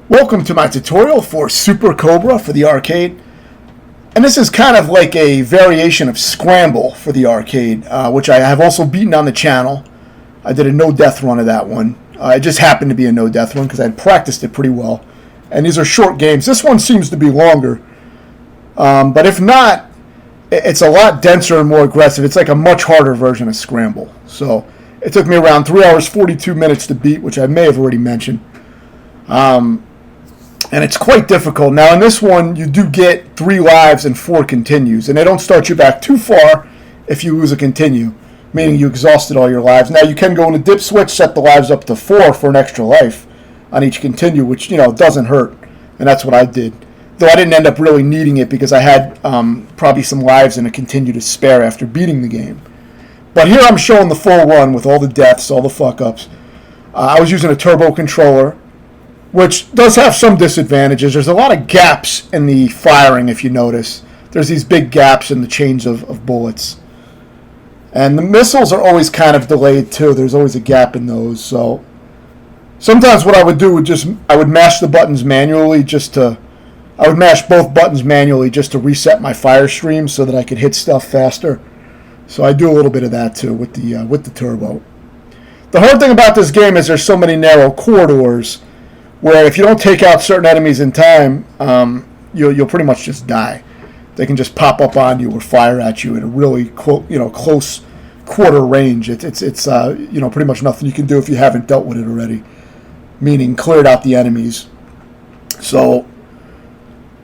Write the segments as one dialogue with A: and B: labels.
A: Welcome to my tutorial for Super Cobra for the arcade. And this is kind of like a variation of Scramble for the arcade, which I have also beaten on the channel. I did a no-death run of that one. It just happened to be a no-death run because I had practiced it pretty well. And these are short games. This one seems to be longer. But if not, it's a lot denser and more aggressive. It's like a much harder version of Scramble. So it took me around 3 hours, 42 minutes to beat, which I may have already mentioned. And it's quite difficult. Now, in this one, you do get 3 lives and 4 continues. And they don't start you back too far if you lose a continue, meaning you exhausted all your lives. Now, you can go in a dip switch, set the lives up to 4 for an extra life on each continue, which, doesn't hurt. And that's what I did. Though I didn't end up really needing it because I had probably some lives and a continue to spare after beating the game. But here I'm showing the full run with all the deaths, all the fuck-ups. I was using a turbo controller, which does have some disadvantages. There's a lot of gaps in the firing, if you notice. There's these big gaps in the chains of bullets. And the missiles are always kind of delayed, too. There's always a gap in those. So sometimes what I would do I would mash the buttons manually I would mash both buttons manually just to reset my fire stream so that I could hit stuff faster. So I do a little bit of that, too, with the turbo. The hard thing about this game is there's so many narrow corridors where if you don't take out certain enemies in time, you'll pretty much just die. They can just pop up on you or fire at you at a really close quarter range. It's pretty much nothing you can do if you haven't dealt with it already, meaning cleared out the enemies. So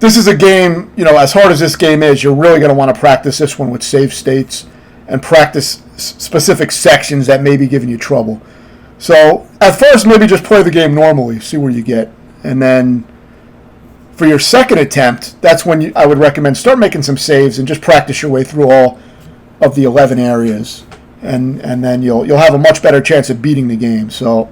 A: this is a game, as hard as this game is, you're really going to want to practice this one with save states and practice specific sections that may be giving you trouble. So at first, maybe just play the game normally, see where you get. And then for your second attempt, that's when I would recommend start making some saves and just practice your way through all of the 11 areas. And then you'll have a much better chance of beating the game. So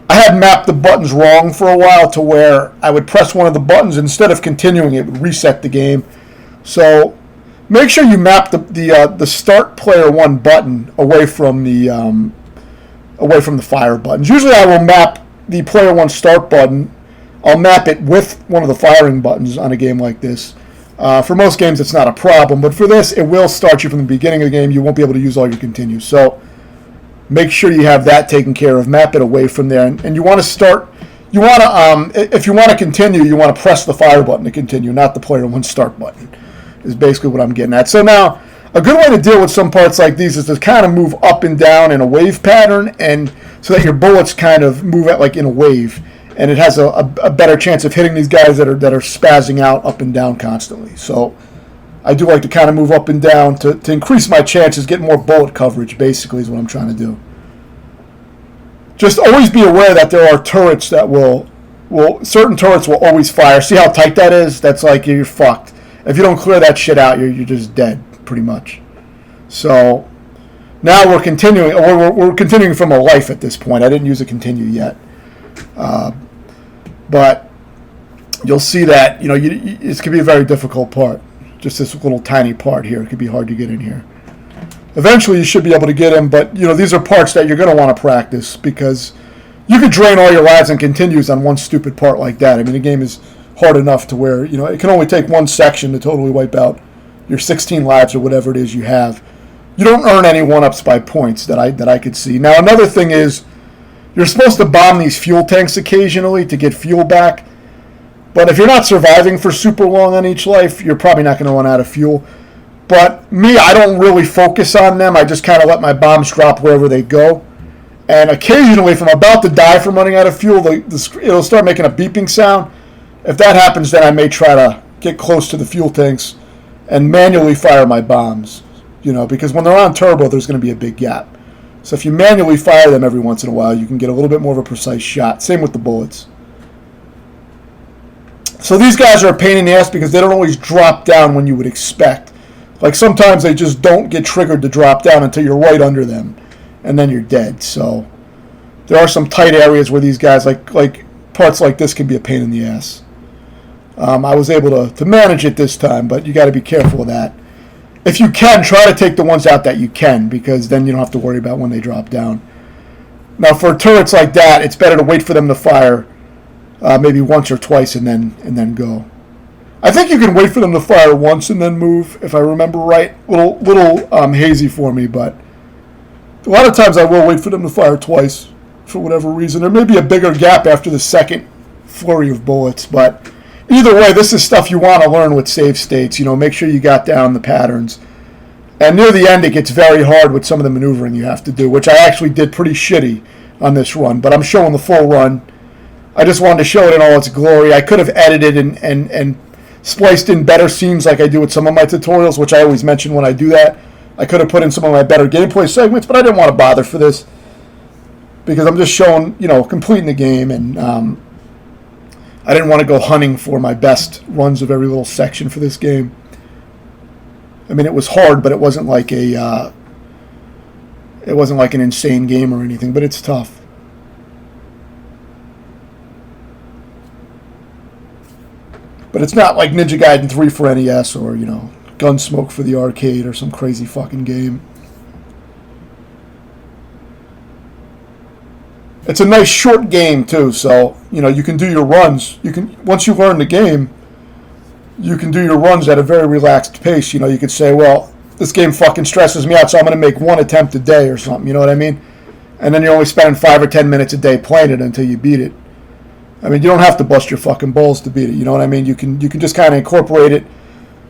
A: I had mapped the buttons wrong for a while to where I would press one of the buttons. Instead of continuing, it would reset the game. So make sure you map the Start Player 1 button away from the fire buttons. Usually I will map the Player 1 Start button. I'll map it with one of the firing buttons on a game like this. For most games it's not a problem, but for this it will start you from the beginning of the game. You won't be able to use all your continues. So make sure you have that taken care of. Map it away from there. And you want to start, if you want to continue, you want to press the fire button to continue, not the Player 1 Start button, is basically what I'm getting at. So now, a good way to deal with some parts like these is to kind of move up and down in a wave pattern, and so that your bullets kind of move out like in a wave, and it has a better chance of hitting these guys that are spazzing out up and down constantly. So I do like to kind of move up and down to increase my chances, get more bullet coverage, basically, is what I'm trying to do. Just always be aware that there are turrets that certain turrets will always fire. See how tight that is? That's like you're fucked. If you don't clear that shit out, you're just dead, pretty much. So now we're continuing. We're continuing from a life at this point. I didn't use a continue yet, but you'll see that it could be a very difficult part. Just this little tiny part here, it could be hard to get in here. Eventually, you should be able to get in, but these are parts that you're going to want to practice because you could drain all your lives and continues on one stupid part like that. I mean, the game is hard enough to where it can only take one section to totally wipe out your 16 lives or whatever it is you have. You don't earn any 1-ups by points that I could see. Now, another thing is you're supposed to bomb these fuel tanks occasionally to get fuel back. But if you're not surviving for super long on each life, you're probably not going to run out of fuel. But me, I don't really focus on them. I just kind of let my bombs drop wherever they go. And occasionally, if I'm about to die from running out of fuel, it'll start making a beeping sound. If that happens, then I may try to get close to the fuel tanks and manually fire my bombs, because when they're on turbo, there's going to be a big gap. So if you manually fire them every once in a while, you can get a little bit more of a precise shot. Same with the bullets. So these guys are a pain in the ass because they don't always drop down when you would expect. Like sometimes they just don't get triggered to drop down until you're right under them, and then you're dead. So there are some tight areas where these guys, like parts like this, can be a pain in the ass. I was able to manage it this time, but you got to be careful of that. If you can, try to take the ones out that you can, because then you don't have to worry about when they drop down. Now, for turrets like that, it's better to wait for them to fire maybe once or twice, and then go. I think you can wait for them to fire once and then move, if I remember right. Little hazy for me, but a lot of times I will wait for them to fire twice for whatever reason. There may be a bigger gap after the second flurry of bullets, but either way, this is stuff you want to learn with save states. Make sure you got down the patterns. And near the end, it gets very hard with some of the maneuvering you have to do, which I actually did pretty shitty on this run, but I'm showing the full run. I just wanted to show it in all its glory. I could have edited and spliced in better scenes like I do with some of my tutorials, which I always mention when I do that. I could have put in some of my better gameplay segments, but I didn't want to bother for this because I'm just showing, completing the game, and I didn't want to go hunting for my best runs of every little section for this game. I mean, it was hard, but it wasn't like an insane game or anything, but it's tough. But it's not like Ninja Gaiden 3 for NES or, Gunsmoke for the arcade or some crazy fucking game. It's a nice short game too, so, you can do your runs. Once you learn the game, you can do your runs at a very relaxed pace. You can say, well, this game fucking stresses me out, so I'm going to make one attempt a day or something, you know what I mean? And then you're only spending 5 or 10 minutes a day playing it until you beat it. I mean, you don't have to bust your fucking balls to beat it, you know what I mean? You can just kind of incorporate it.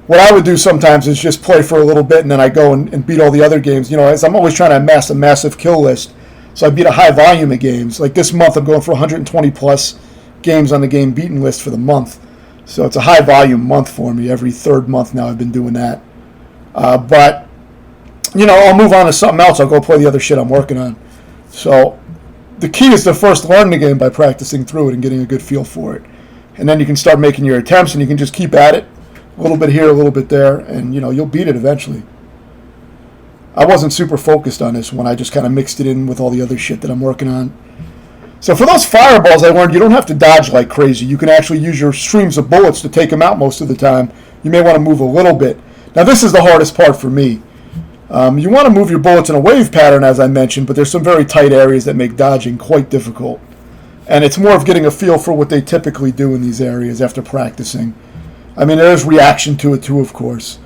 A: What I would do sometimes is just play for a little bit, and then I go and beat all the other games. As I'm always trying to amass a massive kill list, so I beat a high volume of games. Like this month, I'm going for 120 plus games on the game beaten list for the month. So it's a high volume month for me. Every third month now I've been doing that. But, I'll move on to something else. I'll go play the other shit I'm working on. So the key is to first learn the game by practicing through it and getting a good feel for it. And then you can start making your attempts, and you can just keep at it. A little bit here, a little bit there, and, you'll beat it eventually. I wasn't super focused on this one. I just kind of mixed it in with all the other shit that I'm working on. So for those fireballs, I learned you don't have to dodge like crazy. You can actually use your streams of bullets to take them out most of the time. You may want to move a little bit. Now this is the hardest part for me. You want to move your bullets in a wave pattern, as I mentioned, but there's some very tight areas that make dodging quite difficult. And it's more of getting a feel for what they typically do in these areas after practicing. I mean, there's reaction to it too, of course.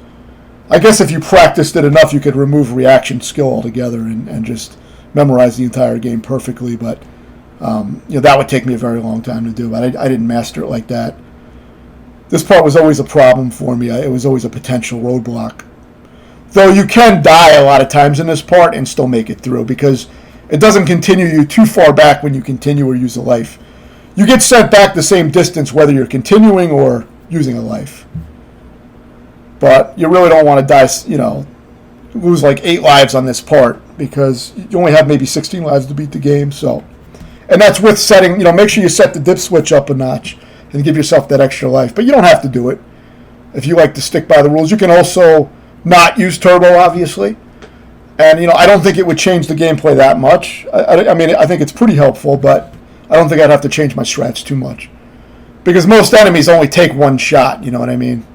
A: I guess if you practiced it enough, you could remove reaction skill altogether and just memorize the entire game perfectly, but that would take me a very long time to do. I didn't master it like that. This part was always a problem for me. It was always a potential roadblock. Though you can die a lot of times in this part and still make it through, because it doesn't continue you too far back when you continue or use a life. You get sent back the same distance whether you're continuing or using a life. But you really don't want to die, lose like 8 lives on this part, because you only have maybe 16 lives to beat the game. So, and that's with setting, make sure you set the dip switch up a notch and give yourself that extra life. But you don't have to do it if you like to stick by the rules. You can also not use turbo, obviously. And, I don't think it would change the gameplay that much. I mean, I think it's pretty helpful, but I don't think I'd have to change my strats too much. Because most enemies only take one shot, you know what I mean?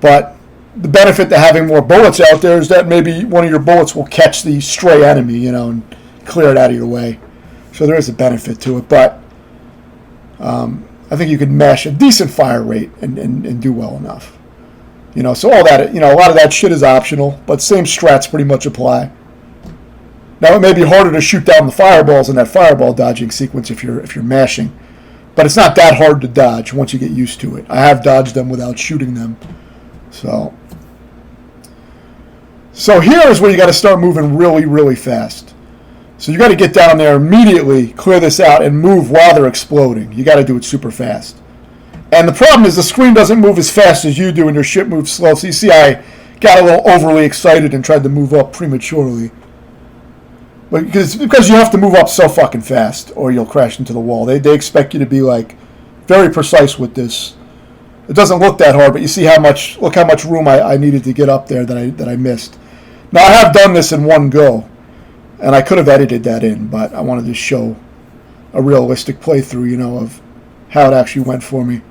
A: But the benefit to having more bullets out there is that maybe one of your bullets will catch the stray enemy, and clear it out of your way. So there is a benefit to it. But I think you could mash a decent fire rate and do well enough. So all that, a lot of that shit is optional, but same strats pretty much apply. Now it may be harder to shoot down the fireballs in that fireball dodging sequence if you're mashing, but it's not that hard to dodge once you get used to it. I have dodged them without shooting them. So here is where you got to start moving really, really fast. So you got to get down there immediately, clear this out, and move while they're exploding. You got to do it super fast. And the problem is the screen doesn't move as fast as you do, and your ship moves slow. So you see I got a little overly excited and tried to move up prematurely. But because you have to move up so fucking fast, or you'll crash into the wall. They expect you to be like very precise with this. It doesn't look that hard, but you see how much room I needed to get up there that I missed. Now I have done this in one go, and I could have edited that in, but I wanted to show a realistic playthrough, of how it actually went for me.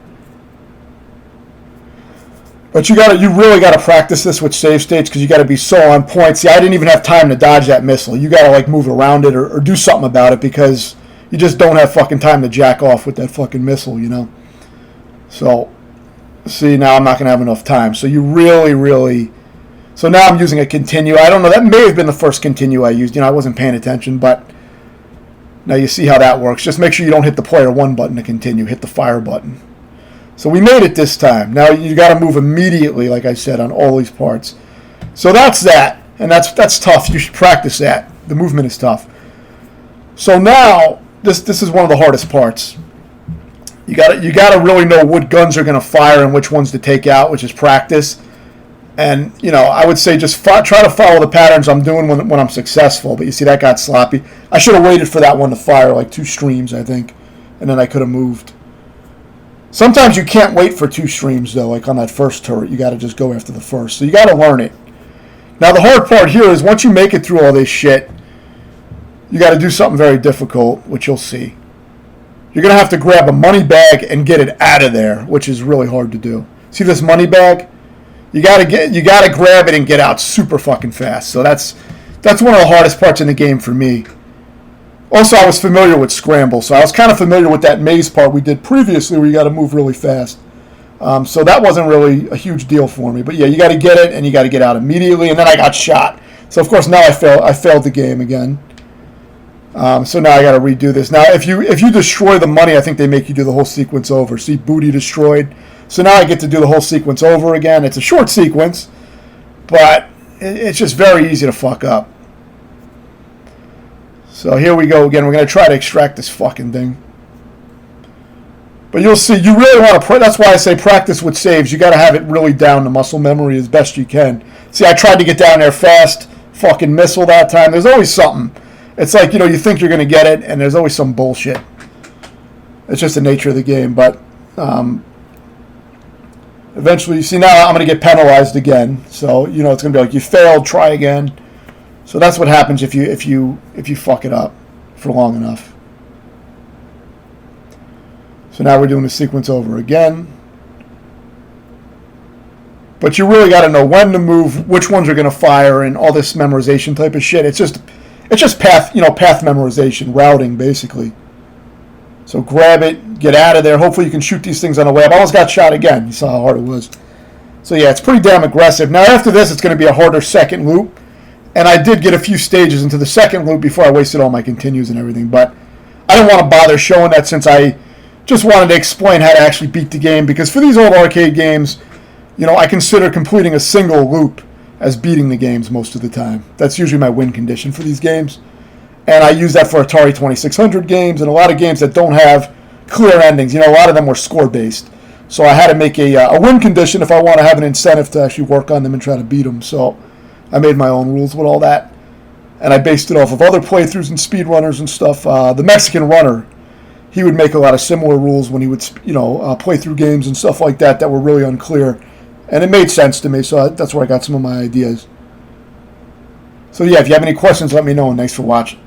A: But you really gotta practice this with save states, because you gotta be so on point. See, I didn't even have time to dodge that missile. You gotta move around it or do something about it, because You just don't have fucking time to jack off with that fucking missile, you know? So, see, now I'm not going to have enough time. So you really... So now I'm using a continue. I don't know, that may have been the first continue I used. You know, I wasn't paying attention, but now you see how that works. Just make sure you don't hit the player 1 button to continue. Hit the fire button. So we made it this time. Now you got to move immediately, like I said, on all these parts. So that's that. And that's tough. You should practice that. The movement is tough. So now, this is one of the hardest parts. You got to really know what guns are going to fire and which ones to take out, which is practice. And, you know, I would say just try to follow the patterns I'm doing when I'm successful. But you see, that got sloppy. I should have waited for that one to fire, like 2 streams, I think. And then I could have moved. Sometimes you can't wait for 2 streams, though, like on that first turret. You got to just go after the first. So you got to learn it. Now, the hard part here is once you make it through all this shit, you got to do something very difficult, which you'll see. You're going to have to grab a money bag and get it out of there, which is really hard to do. See this money bag? You got to grab it and get out super fucking fast. So that's one of the hardest parts in the game for me. Also, I was familiar with scramble, so I was kind of familiar with that maze part we did previously where you got to move really fast. So that wasn't really a huge deal for me. But yeah, you got to get it and you got to get out immediately. And then I got shot. So of course now I failed the game again. So now I got to redo this. Now if you destroy the money, I think they make you do the whole sequence over. See, booty destroyed. So now I get to do the whole sequence over again. It's a short sequence, but it's just very easy to fuck up. So here we go again. We're going to try to extract this fucking thing. But you'll see, you really want to, that's why I say practice with saves. You got to have it really down to muscle memory as best you can. See, I tried to get down there fast, fucking missile that time. There's always something. It's like, you know, you think you're going to get it, and there's always some bullshit. It's just the nature of the game. But eventually, you see, now I'm going to get penalized again. So, you know, it's going to be like, you failed, try again. So that's what happens if you fuck it up for long enough. So now we're doing the sequence over again. But you really got to know when to move, which ones are going to fire, and all this memorization type of shit. It's just path, path memorization, routing, basically. So grab it, get out of there. Hopefully you can shoot these things on the way up. I almost got shot again. You saw how hard it was. So yeah, it's pretty damn aggressive. Now after this, it's going to be a harder second loop. And I did get a few stages into the second loop before I wasted all my continues and everything. But I didn't want to bother showing that since I just wanted to explain how to actually beat the game. Because for these old arcade games, I consider completing a single loop as beating the games most of the time. That's usually my win condition for these games. And I use that for Atari 2600 games and a lot of games that don't have clear endings. A lot of them were score-based. So I had to make a win condition if I want to have an incentive to actually work on them and try to beat them. So I made my own rules with all that. And I based it off of other playthroughs and speedrunners and stuff. The Mexican Runner, he would make a lot of similar rules when he would, play through games and stuff like that were really unclear. And it made sense to me, so that's where I got some of my ideas. So yeah, if you have any questions, let me know, and thanks for watching.